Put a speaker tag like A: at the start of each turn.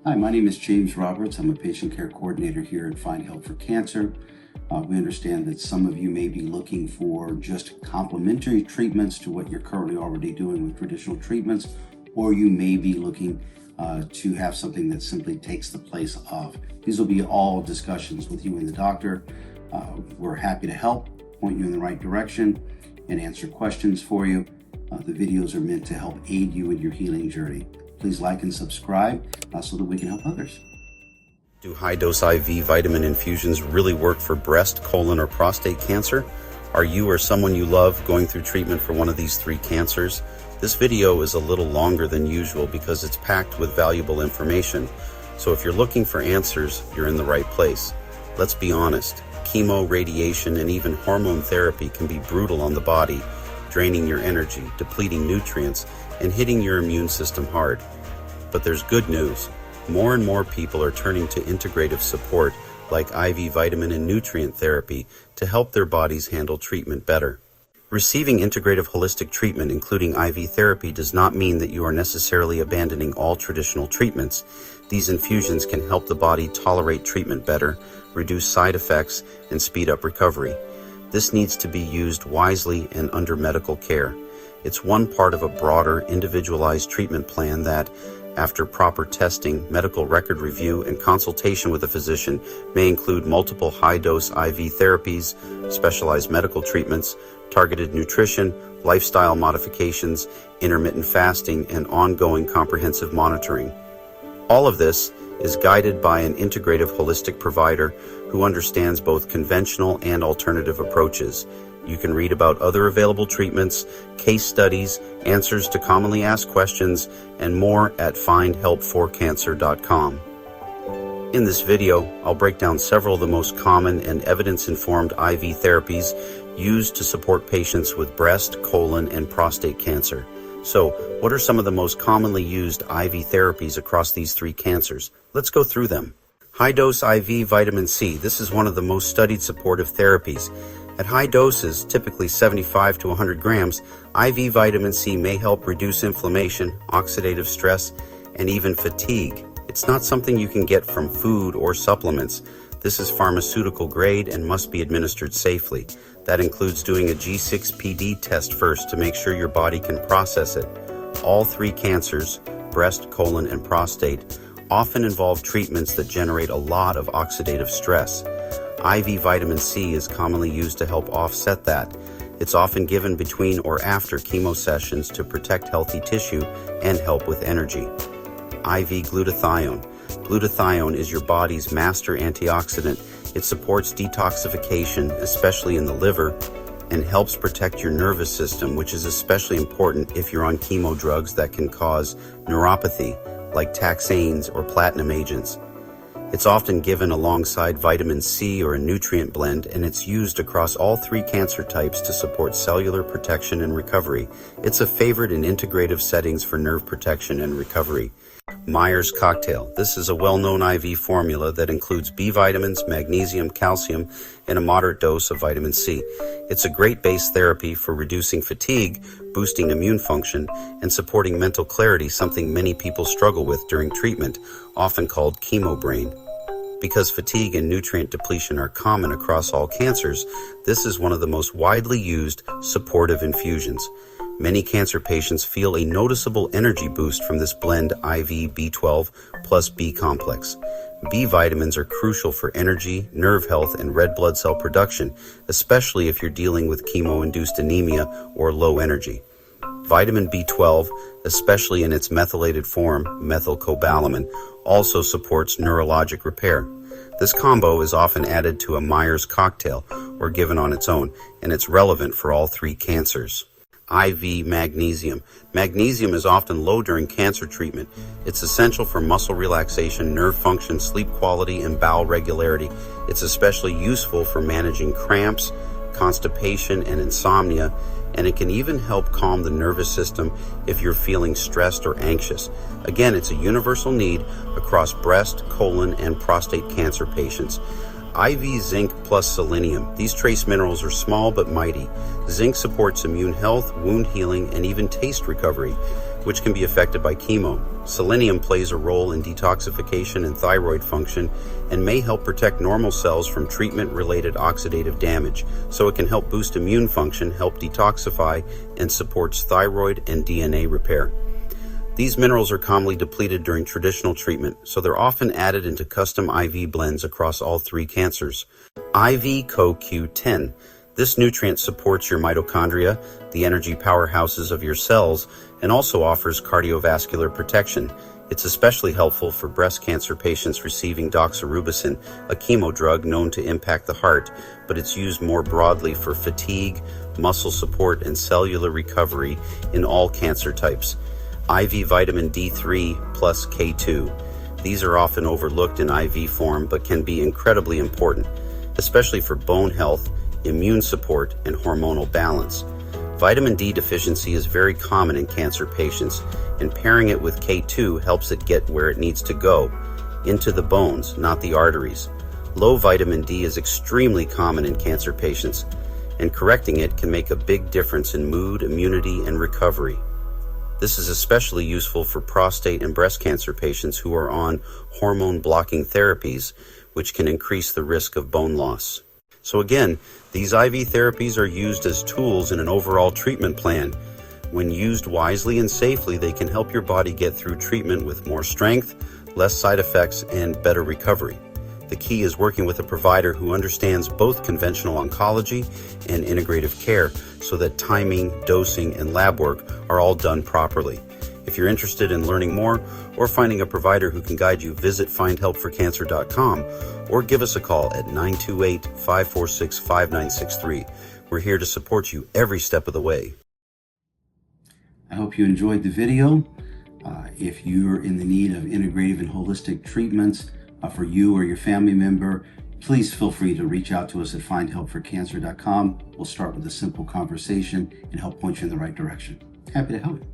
A: Hi, my name is James Roberts. I'm a patient care coordinator here at Find Help for Cancer. We understand that some of you may be looking for just complementary treatments to what you're currently already doing with traditional treatments, or you may be looking to have something that simply takes the place of. These will be all discussions with you and the doctor. We're happy to help, point you in the right direction, and answer questions for you. The videos are meant to help aid you in your healing journey. Please like and subscribe so that we can help others.
B: Do high-dose IV vitamin infusions really work for breast, colon, or prostate cancer? Are you or someone you love going through treatment for one of these three cancers? This video is a little longer than usual because it's packed with valuable information. So if you're looking for answers, you're in the right place. Let's be honest. Chemo, radiation, and even hormone therapy can be brutal on the body, draining your energy, depleting nutrients, and hitting your immune system hard. But there's good news. More and more people are turning to integrative support like IV vitamin and nutrient therapy to help their bodies handle treatment better. Receiving integrative holistic treatment, including IV therapy, does not mean that you are necessarily abandoning all traditional treatments. These infusions can help the body tolerate treatment better, reduce side effects, and speed up recovery. This needs to be used wisely and under medical care. It's one part of a broader, individualized treatment plan that, after proper testing, medical record review, and consultation with a physician, may include multiple high-dose IV therapies, specialized medical treatments, targeted nutrition, lifestyle modifications, intermittent fasting, and ongoing comprehensive monitoring. All of this is guided by an integrative holistic provider who understands both conventional and alternative approaches. You can read about other available treatments, case studies, answers to commonly asked questions, and more at findhelpforcancer.com. In this video, I'll break down several of the most common and evidence-informed IV therapies used to support patients with breast, colon, and prostate cancer. So, what are some of the most commonly used IV therapies across these three cancers? Let's go through them. High-dose IV vitamin C. This is one of the most studied supportive therapies. At high doses, typically 75 to 100 grams, IV vitamin C may help reduce inflammation, oxidative stress, and even fatigue. It's not something you can get from food or supplements. This is pharmaceutical grade and must be administered safely. That includes doing a G6PD test first to make sure your body can process it. All three cancers, breast, colon, and prostate, often involve treatments that generate a lot of oxidative stress. IV vitamin C is commonly used to help offset that. It's often given between or after chemo sessions to protect healthy tissue and help with energy. IV glutathione. Glutathione is your body's master antioxidant. It supports detoxification, especially in the liver, and helps protect your nervous system, which is especially important if you're on chemo drugs that can cause neuropathy, like taxanes or platinum agents. It's often given alongside vitamin C or a nutrient blend, and it's used across all three cancer types to support cellular protection and recovery. It's a favorite in integrative settings for nerve protection and recovery. Myers cocktail. This is a well-known IV formula that includes B vitamins, magnesium, calcium, and a moderate dose of vitamin C. It's a great base therapy for reducing fatigue, boosting immune function, and supporting mental clarity, something many people struggle with during treatment, often called chemo brain. Because fatigue and nutrient depletion are common across all cancers, this is one of the most widely used supportive infusions. Many cancer patients feel a noticeable energy boost from this blend IV B12 plus B complex. B vitamins are crucial for energy, nerve health, and red blood cell production, especially if you're dealing with chemo-induced anemia or low energy. Vitamin B12, especially in its methylated form, methylcobalamin, also supports neurologic repair. This combo is often added to a Myers cocktail or given on its own, and it's relevant for all three cancers. IV magnesium. Magnesium is often low during cancer treatment. It's essential for muscle relaxation, nerve function, sleep quality, and bowel regularity. It's especially useful for managing cramps, constipation, and insomnia, and it can even help calm the nervous system if you're feeling stressed or anxious. Again, it's a universal need across breast, colon, and prostate cancer patients. IV zinc plus selenium. These trace minerals are small but mighty. Zinc supports immune health, wound healing, and even taste recovery, which can be affected by chemo. Selenium plays a role in detoxification and thyroid function and may help protect normal cells from treatment-related oxidative damage, so it can help boost immune function, help detoxify, and supports thyroid and DNA repair. These minerals are commonly depleted during traditional treatment, so they're often added into custom IV blends across all three cancers. IV CoQ10. This nutrient supports your mitochondria, the energy powerhouses of your cells, and also offers cardiovascular protection. It's especially helpful for breast cancer patients receiving doxorubicin, a chemo drug known to impact the heart, but it's used more broadly for fatigue, muscle support, and cellular recovery in all cancer types. IV vitamin D3 plus K2. These are often overlooked in IV form but can be incredibly important, especially for bone health, immune support, and hormonal balance. Vitamin D deficiency is very common in cancer patients, and pairing it with K2 helps it get where it needs to go, into the bones, not the arteries. Low vitamin D is extremely common in cancer patients, and correcting it can make a big difference in mood, immunity, and recovery. This is especially useful for prostate and breast cancer patients who are on hormone-blocking therapies, which can increase the risk of bone loss. So again, these IV therapies are used as tools in an overall treatment plan. When used wisely and safely, they can help your body get through treatment with more strength, less side effects, and better recovery. The key is working with a provider who understands both conventional oncology and integrative care so that timing, dosing, and lab work are all done properly. If you're interested in learning more or finding a provider who can guide you, visit findhelpforcancer.com or give us a call at 928-546-5963. We're here to support you every step of the way.
A: I hope you enjoyed the video. If you're in the need of integrative and holistic treatments for you or your family member, please feel free to reach out to us at findhelpforcancer.com. We'll start with a simple conversation and help point you in the right direction. Happy to help you.